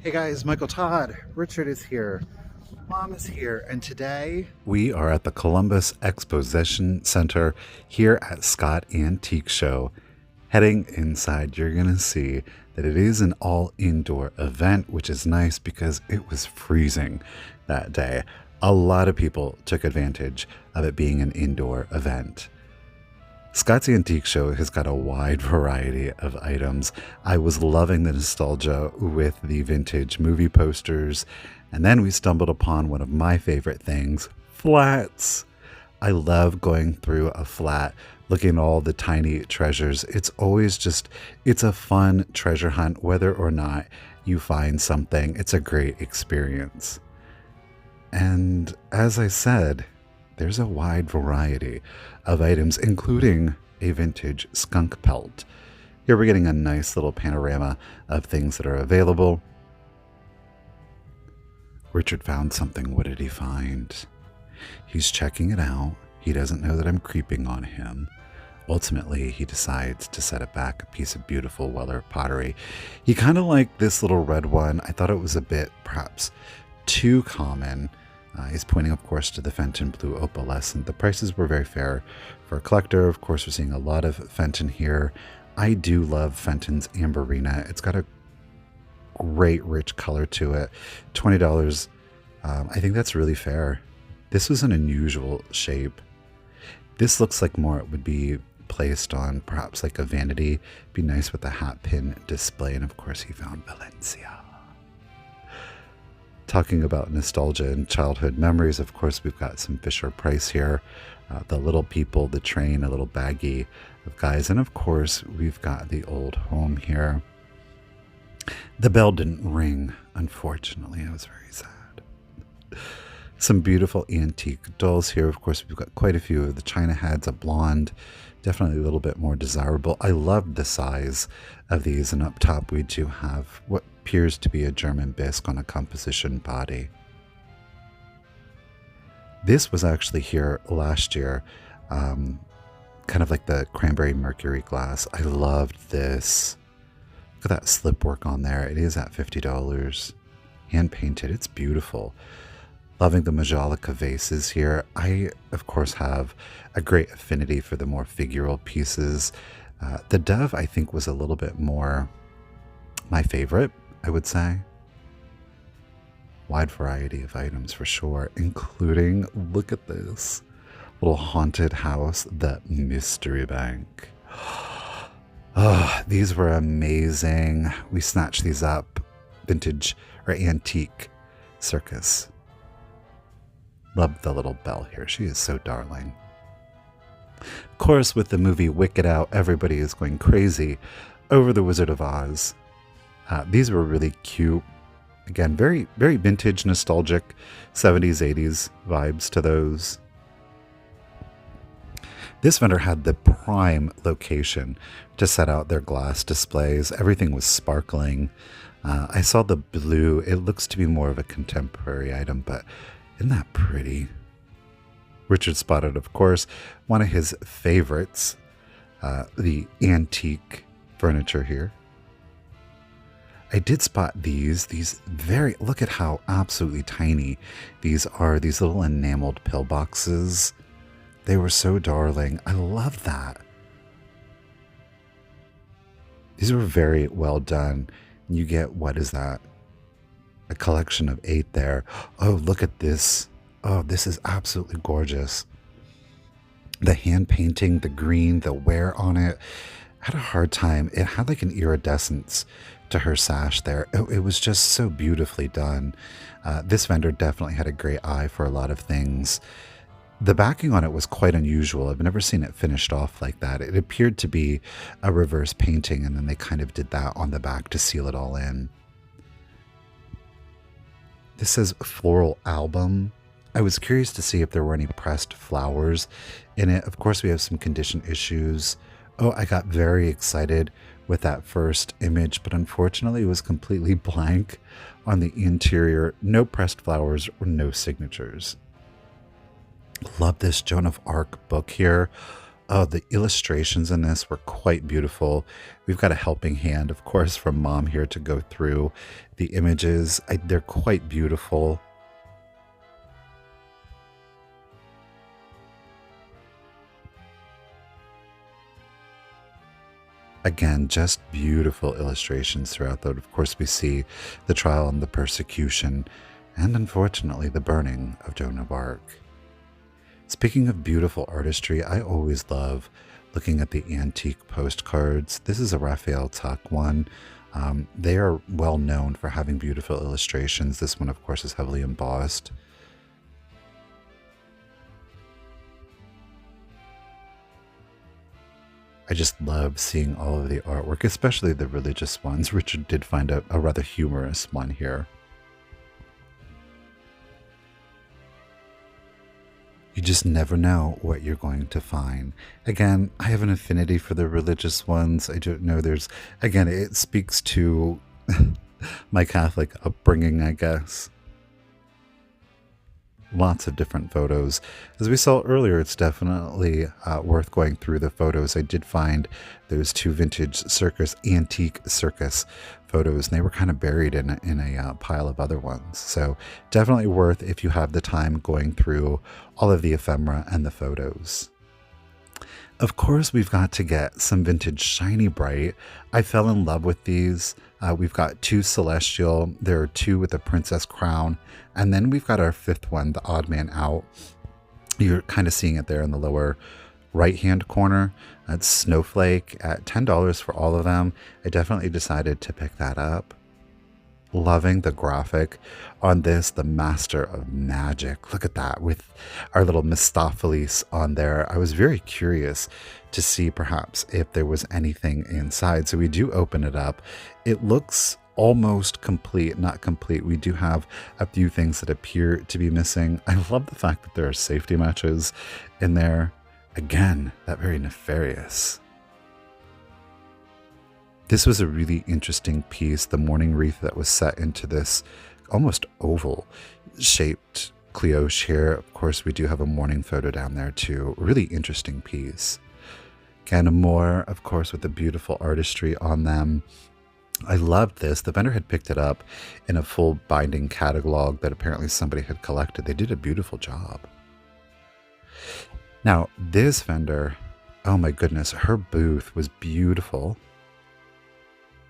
Hey guys, Michael Todd. Richard is here. Mom is here. And today we are at the Columbus Exposition Center here at Scott Antique Show. Heading inside, you're going to see that it is an all indoor event, which is nice because it was freezing that day. A lot of people took advantage of it being an indoor event. Scott's Antique Show has got a wide variety of items. I was loving the nostalgia with the vintage movie posters, and then we stumbled upon one of my favorite things, flats. I love going through a flat, looking at all the tiny treasures. It's a fun treasure hunt, whether or not you find something. It's a great experience. And as I said, there's a wide variety of items, including a vintage skunk pelt. Here we're getting a nice little panorama of things that are available. Richard found something. What did he find? He's checking it out. He doesn't know that I'm creeping on him. Ultimately, he decides to set it back, a piece of beautiful Weller pottery. He kind of liked this little red one. I thought it was a bit, perhaps, too common. He's pointing, of course, to the Fenton Blue Opalescent. The prices were very fair for a collector. Of course, we're seeing a lot of Fenton here. I do love Fenton's Amberina. It's got a great, rich color to it. $20. I think that's really fair. This was an unusual shape. This looks like more it would be placed on perhaps like a vanity. Be nice with a hat pin display. And of course, he found Valencia. Talking about nostalgia and childhood memories, of course, we've got some Fisher-Price here. The Little People, the Train, a little baggie of guys. And of course, we've got the Old Home here. The bell didn't ring, unfortunately. I was very sad. Some beautiful antique dolls here. Of course, we've got quite a few of the China heads, a blonde, definitely a little bit more desirable. I love the size of these. And up top, we do have what appears to be a German bisque on a composition body. This was actually here last year, kind of like the cranberry mercury glass. I loved this. Look at that slip work on there. It is at $50. Hand painted. It's beautiful. Loving the Majolica vases here. I, of course, have a great affinity for the more figural pieces. The dove, I think, was a little bit more my favorite, I would say. Wide variety of items for sure, including, look at this, little haunted house, the Mystery Bank. Oh, these were amazing. We snatched these up. Vintage or antique circus. Love the little belle here. She is so darling. Of course, with the movie Wicked out, everybody is going crazy over the Wizard of Oz. These were really cute. Again, very, very vintage, nostalgic, 70s, 80s vibes to those. This vendor had the prime location to set out their glass displays. Everything was sparkling. I saw the blue. It looks to be more of a contemporary item, but isn't that pretty? Richard spotted, of course, one of his favorites, the antique furniture here. I did spot these very, look at how absolutely tiny these are, these little enameled pillboxes. They were so darling. I love that. These were very well done. You get, what is that? A collection of 8 there. Oh, look at this. Oh, this is absolutely gorgeous. The hand painting, the green, the wear on it. I had a hard time. It had like an iridescence to her sash there. It was just so beautifully done. This vendor definitely had a great eye for a lot of things. The backing on it was quite unusual. I've never seen it finished off like that. It appeared to be a reverse painting, and then they kind of did that on the back to seal it all in. This says Floral Album. I was curious to see if there were any pressed flowers in it. Of course, we have some condition issues. Oh, I got very excited with that first image, but unfortunately it was completely blank on the interior. No pressed flowers or no signatures. Love this Joan of Arc book here. Oh, the illustrations in this were quite beautiful. We've got a helping hand, of course, from Mom here to go through the images. They're quite beautiful. Again, just beautiful illustrations throughout, though. Of course, we see the trial and the persecution, and unfortunately, the burning of Joan of Arc. Speaking of beautiful artistry, I always love looking at the antique postcards. This is a Raphael Tuck one. They are well known for having beautiful illustrations. This one, of course, is heavily embossed. I just love seeing all of the artwork, especially the religious ones. Richard did find a rather humorous one here. You just never know what you're going to find. Again, I have an affinity for the religious ones. I don't know. Again, it speaks to my Catholic upbringing, I guess. Lots of different photos. As we saw earlier, it's definitely worth going through the photos. I did find those two vintage circus, antique circus photos, and they were kind of buried in a pile of other ones. So definitely worth, if you have the time, going through all of the ephemera and the photos. Of course, we've got to get some vintage shiny bright. I fell in love with these. We've got two celestial. There are two with a princess crown. And then we've got our fifth one, the odd man out. You're kind of seeing it there in the lower right-hand corner. That's Snowflake at $10 for all of them. I definitely decided to pick that up. Loving the graphic on this, the Master of Magic. Look at that with our little Mistopheles on there. I was very curious to see perhaps if there was anything inside. So we do open it up. It looks almost complete, not complete. We do have a few things that appear to be missing. I love the fact that there are safety matches in there. Again, that very nefarious. This was a really interesting piece, the mourning wreath that was set into this almost oval shaped cloche here. Of course, we do have a mourning photo down there too. Really interesting piece. Again, more, of course, with the beautiful artistry on them. I loved this. The vendor had picked it up in a full binding catalog that apparently somebody had collected. They did a beautiful job. Now, this vendor, oh my goodness, her booth was beautiful.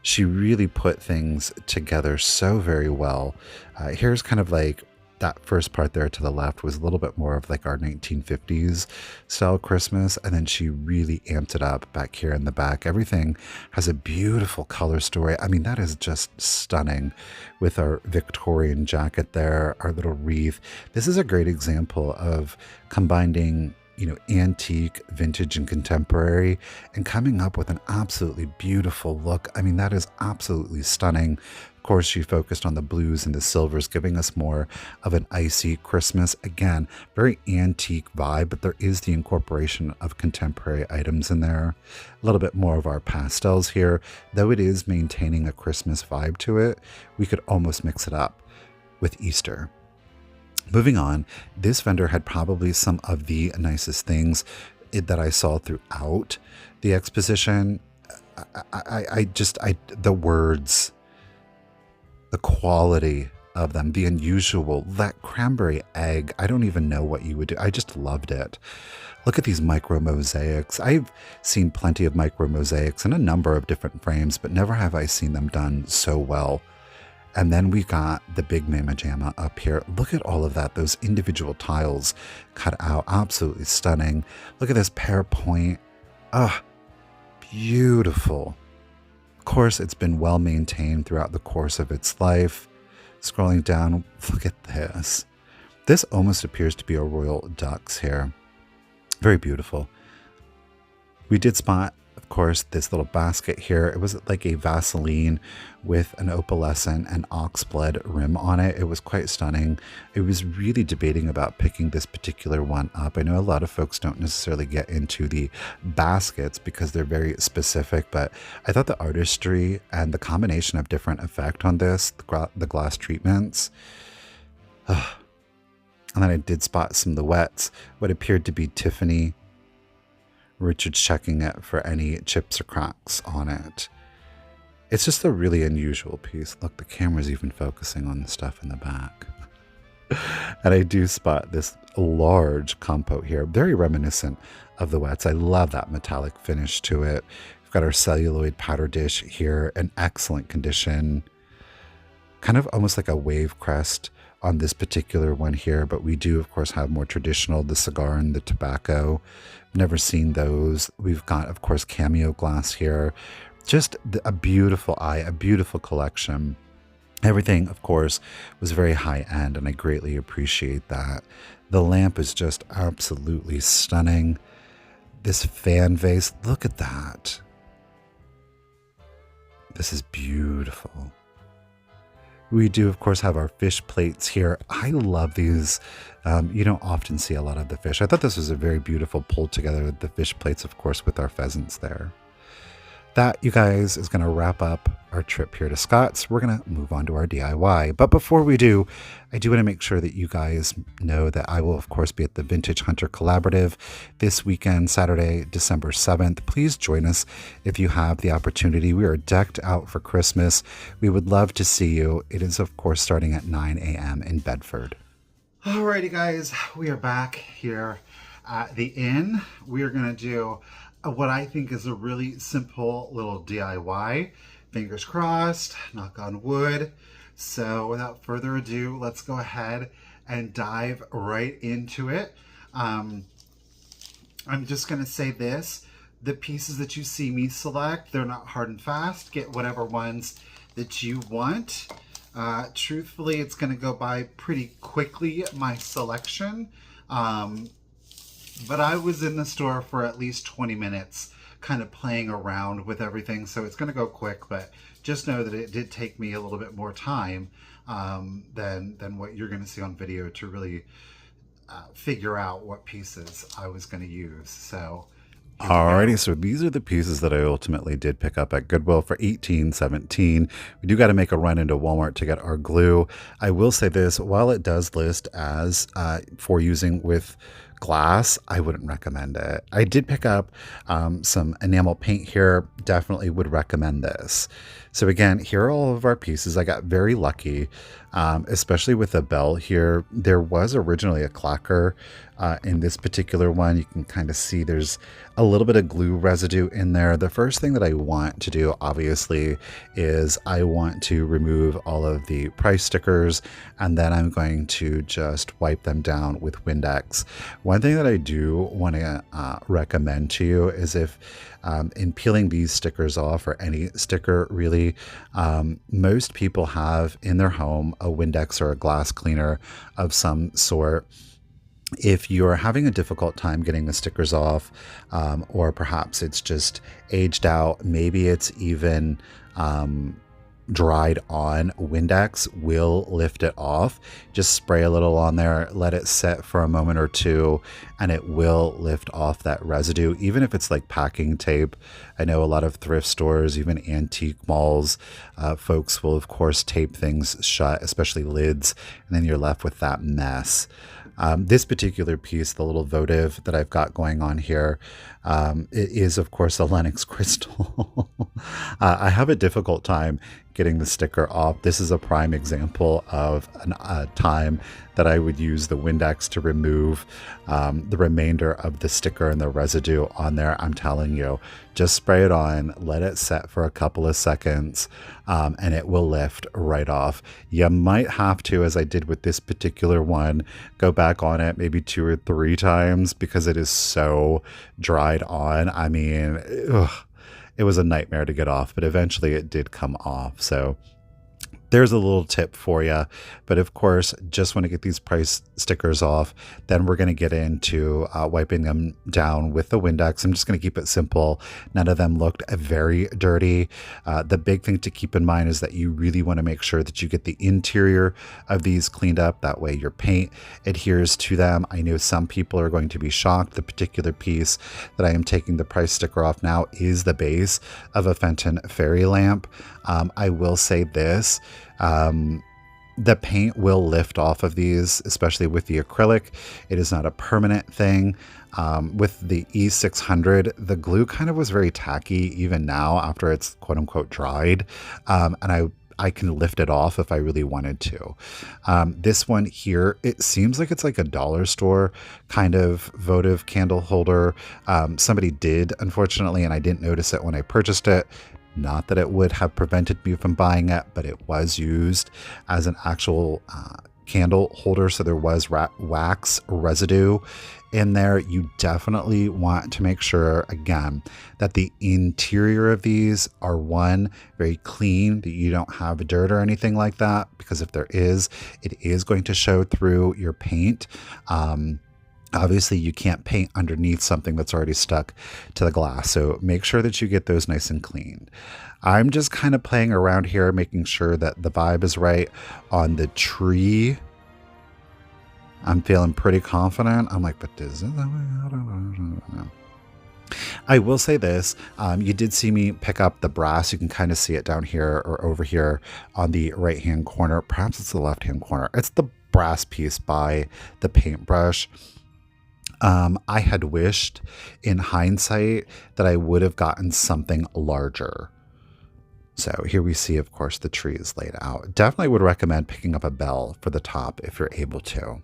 She really put things together so very well. Here's kind of like that first part there to the left was a little bit more of like our 1950s style Christmas. And then she really amped it up back here in the back. Everything has a beautiful color story. I mean, that is just stunning with our Victorian jacket there, our little wreath. This is a great example of combining, you know, antique, vintage, and contemporary, and coming up with an absolutely beautiful look. I mean, that is absolutely stunning. Of course, she focused on the blues and the silvers, giving us more of an icy Christmas. Again, very antique vibe, but there is the incorporation of contemporary items in there. A little bit more of our pastels here, though it is maintaining a Christmas vibe to it. We could almost mix it up with Easter. Moving on, this vendor had probably some of the nicest things that I saw throughout the exposition. The words, the quality of them, the unusual, that cranberry egg, I don't even know what you would do. I just loved it. Look at these micro mosaics. I've seen plenty of micro mosaics in a number of different frames, but never have I seen them done so well. And then we got the big Mama Jamma up here. Look at all of that, those individual tiles cut out. Absolutely stunning. Look at this pear point. Ah, beautiful. Of course, it's been well maintained throughout the course of its life. Scrolling down, look at this. This almost appears to be a royal ducks here. Very beautiful. We did spot, of course, this little basket here. It was like a Vaseline with an opalescent and oxblood rim on it. It was quite stunning. I was really debating about picking this particular one up. I know a lot of folks don't necessarily get into the baskets because they're very specific, but I thought the artistry and the combination of different effect on this, the glass treatments, and then I did spot some of the wets, what appeared to be Tiffany Richard's checking it for any chips or cracks on it. It's just a really unusual piece. Look, the camera's even focusing on the stuff in the back. And I do spot this large compote here, very reminiscent of the Wets. I love that metallic finish to it. We've got our celluloid powder dish here in excellent condition. Kind of almost like a wave crest on this particular one here, but we do, of course, have more traditional, the cigar and the tobacco. Never seen those. We've got, of course, cameo glass here. Just a beautiful eye, a beautiful collection. Everything, of course, was very high end, and I greatly appreciate that. The lamp is just absolutely stunning. This fan vase, look at that. This is beautiful. We do, of course, have our fish plates here. I love these. You don't often see a lot of the fish. I thought this was a very beautiful pull together with the fish plates, of course, with our pheasants there. That, you guys, is going to wrap up our trip here to Scott's. We're going to move on to our DIY. But before we do, I do want to make sure that you guys know that I will, of course, be at the Vintage Hunter Collaborative this weekend, Saturday, December 7th. Please join us if you have the opportunity. We are decked out for Christmas. We would love to see you. It is, of course, starting at 9 a.m. in Bedford. Alrighty, guys, we are back here at the inn. We are going to do what I think is a really simple little DIY. Fingers crossed, knock on wood. So without further ado, let's go ahead and dive right into it. I'm just gonna say this, the pieces that you see me select, they're not hard and fast. Get whatever ones that you want. Truthfully, it's gonna go by pretty quickly, my selection. But I was in the store for at least 20 minutes kind of playing around with everything, so it's going to go quick, but just know that it did take me a little bit more time than what you're going to see on video to really figure out what pieces I was going to use. So alrighty, so these are the pieces that I ultimately did pick up at Goodwill for $18.17. We do got to make a run into Walmart to get our glue. I will say this, while it does list as for using with glass, I wouldn't recommend it. I did pick up some enamel paint here. Definitely would recommend this. So again, here are all of our pieces. I got very lucky, especially with the bell here. There was originally a clacker in this particular one. You can kind of see there's a little bit of glue residue in there. The first thing that I want to do, obviously, is I want to remove all of the price stickers, and then I'm going to just wipe them down with Windex. One thing that I do want to recommend to you is if in peeling these stickers off, or any sticker really, most people have in their home a Windex or a glass cleaner of some sort. If you're having a difficult time getting the stickers off, or perhaps it's just aged out, maybe it's even dried on, Windex will lift it off. Just spray a little on there, let it set for a moment or two, and it will lift off that residue, even if it's like packing tape. I know a lot of thrift stores, even antique malls, folks will of course tape things shut, especially lids, and then you're left with that mess. This particular piece, the little votive that I've got going on here, it is, of course, a Lenox crystal. I have a difficult time getting the sticker off. This is a prime example of a time that I would use the Windex to remove the remainder of the sticker and the residue on there. I'm telling you, just spray it on, let it set for a couple of seconds, and it will lift right off. You might have to, as I did with this particular one, go back on it maybe 2 or 3 times because it is so dried on. I mean, it was a nightmare to get off, but eventually it did come off. So there's a little tip for you. But of course, just want to get these price stickers off. Then we're going to get into wiping them down with the Windex. I'm just going to keep it simple. None of them looked very dirty. The big thing to keep in mind is that you really want to make sure that you get the interior of these cleaned up. That way your paint adheres to them. I know some people are going to be shocked. The particular piece that I am taking the price sticker off now is the base of a Fenton fairy lamp. I will say this. The paint will lift off of these, especially with the acrylic. It is not a permanent thing. With the E600, the glue kind of was very tacky even now after it's quote unquote dried. And I can lift it off if I really wanted to. This one here, it seems like it's like a dollar store kind of votive candle holder. Somebody did, unfortunately, and I didn't notice it when I purchased it. Not that it would have prevented me from buying it, but it was used as an actual candle holder. So there was wax residue in there. You definitely want to make sure, again, that the interior of these are one, very clean, that you don't have dirt or anything like that, because if there is, it is going to show through your paint. Obviously, you can't paint underneath something that's already stuck to the glass, so make sure that you get those nice and clean. I'm just kind of playing around here, making sure that the vibe is right on the tree. I'm feeling pretty confident. I'm like, but is it that way? I don't know. I will say this, you did see me pick up the brass. You can kind of see it down here or over here on the right-hand corner. Perhaps it's the left-hand corner. It's the brass piece by the paintbrush. I had wished in hindsight that I would have gotten something larger. So here we see, of course, the tree is laid out. Definitely would recommend picking up a bell for the top if you're able to.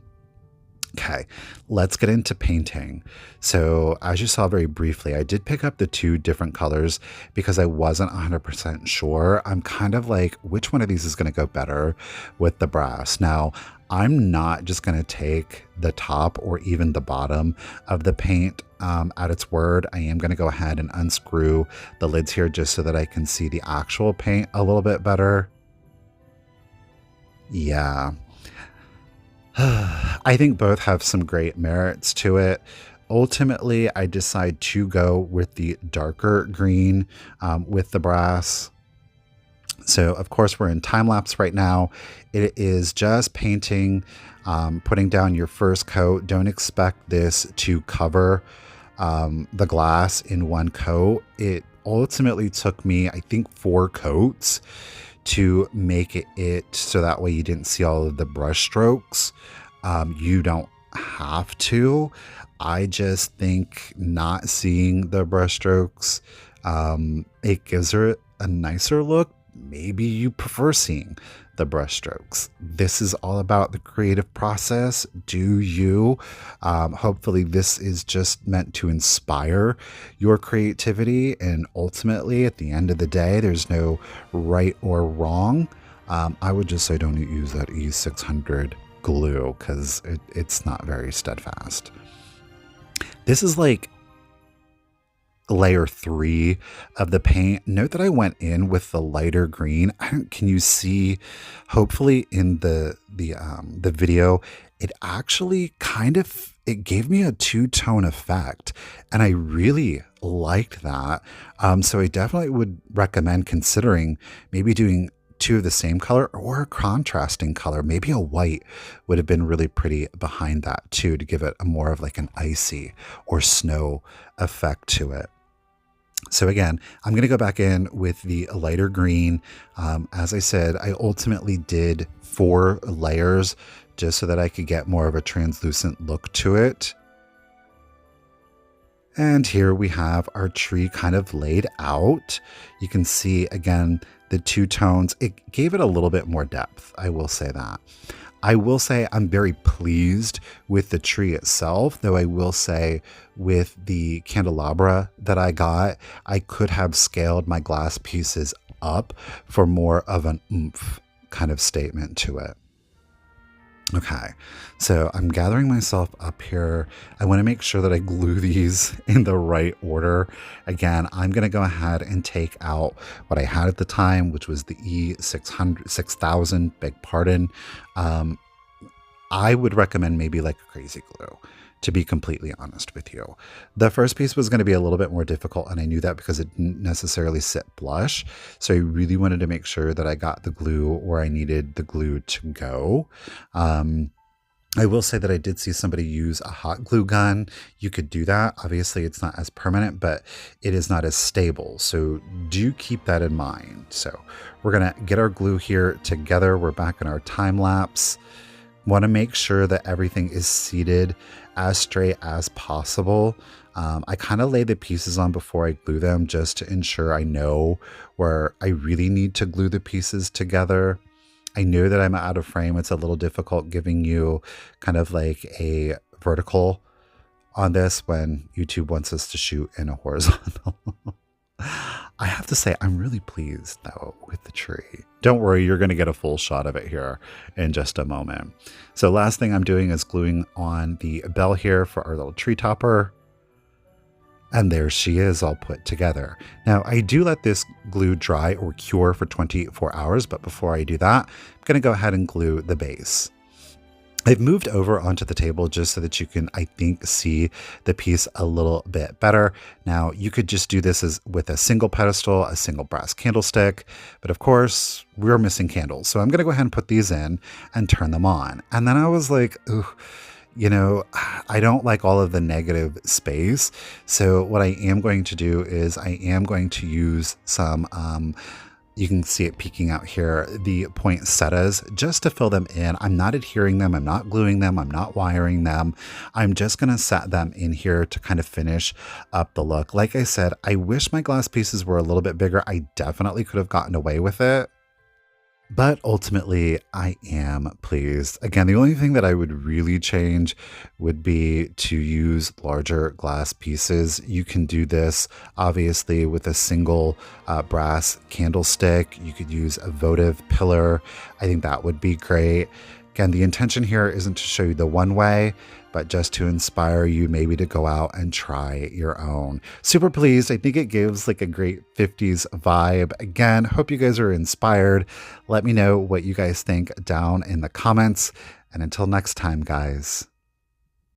Okay, let's get into painting. So as you saw very briefly, I did pick up the two different colors because I wasn't 100% sure. I'm kind of like, which one of these is going to go better with the brass? Now, I'm not just going to take the top or even the bottom of the paint at its word. I am going to go ahead and unscrew the lids here just so that I can see the actual paint a little bit better. Yeah. I think both have some great merits to it. Ultimately, I decide to go with the darker green with the brass. So, of course, we're in time lapse right now. It is just painting, putting down your first coat. Don't expect this to cover the glass in one coat. It ultimately took me, I think, 4 coats to make it so that way you didn't see all of the brush strokes. You don't have to. I just think not seeing the brush strokes, it gives her a nicer look. Maybe you prefer seeing the brush strokes. This is all about the creative process. Do you? Hopefully this is just meant to inspire your creativity, and ultimately at the end of the day, there's no right or wrong. I would just say don't use that E600 glue because it's not very steadfast. This is like layer 3 of the paint. Note that I went in with the lighter green. Can you see, hopefully in the video, it actually it gave me a 2-tone effect, and I really liked that. So I definitely would recommend considering maybe doing 2 of the same color or a contrasting color. Maybe a white would have been really pretty behind that too, to give it a more of like an icy or snow effect to it. So again, I'm going to go back in with the lighter green. As I said, I ultimately did 4 layers just so that I could get more of a translucent look to it. And here we have our tree kind of laid out. You can see, again, the 2 tones. It gave it a little bit more depth, I will say that. I will say I'm very pleased with the tree itself, though I will say with the candelabra that I got, I could have scaled my glass pieces up for more of an oomph kind of statement to it. Okay, so I'm gathering myself up here. I want to make sure that I glue these in the right order. Again, I'm going to go ahead and take out what I had at the time, which was the E6000, beg pardon. I would recommend maybe like a crazy glue, to be completely honest with you. The first piece was going to be a little bit more difficult, and I knew that because it didn't necessarily sit flush. So I really wanted to make sure that I got the glue where I needed the glue to go. I will say that I did see somebody use a hot glue gun. You could do that. Obviously, it's not as permanent, but it is not as stable. So do keep that in mind. So we're going to get our glue here together. We're back in our time lapse. Want to make sure that everything is seated as straight as possible. I kind of lay the pieces on before I glue them just to ensure I know where I really need to glue the pieces together. I know that I'm out of frame. It's a little difficult giving you kind of like a vertical on this when YouTube wants us to shoot in a horizontal. I have to say, I'm really pleased though with the tree. Don't worry, you're going to get a full shot of it here in just a moment. So last thing I'm doing is gluing on the bell here for our little tree topper. And there she is all put together. Now, I do let this glue dry or cure for 24 hours, but before I do that, I'm going to go ahead and glue the base. I've moved over onto the table just so that you can, I think, see the piece a little bit better. Now, you could just do this as with a single pedestal, a single brass candlestick, but of course, we're missing candles. So I'm going to go ahead and put these in and turn them on. And then I was like, ooh, you know, I don't like all of the negative space. So what I am going to do is I am going to use some, you can see it peeking out here, the poinsettias, just to fill them in. I'm not adhering them. I'm not gluing them. I'm not wiring them. I'm just going to set them in here to kind of finish up the look. Like I said, I wish my glass pieces were a little bit bigger. I definitely could have gotten away with it. But ultimately, I am pleased. Again, the only thing that I would really change would be to use larger glass pieces. You can do this, obviously, with a single brass candlestick. You could use a votive pillar. I think that would be great. Again, the intention here isn't to show you the one way, but just to inspire you maybe to go out and try your own. Super pleased. I think it gives like a great 50s vibe. Again, hope you guys are inspired. Let me know what you guys think down in the comments. And until next time, guys.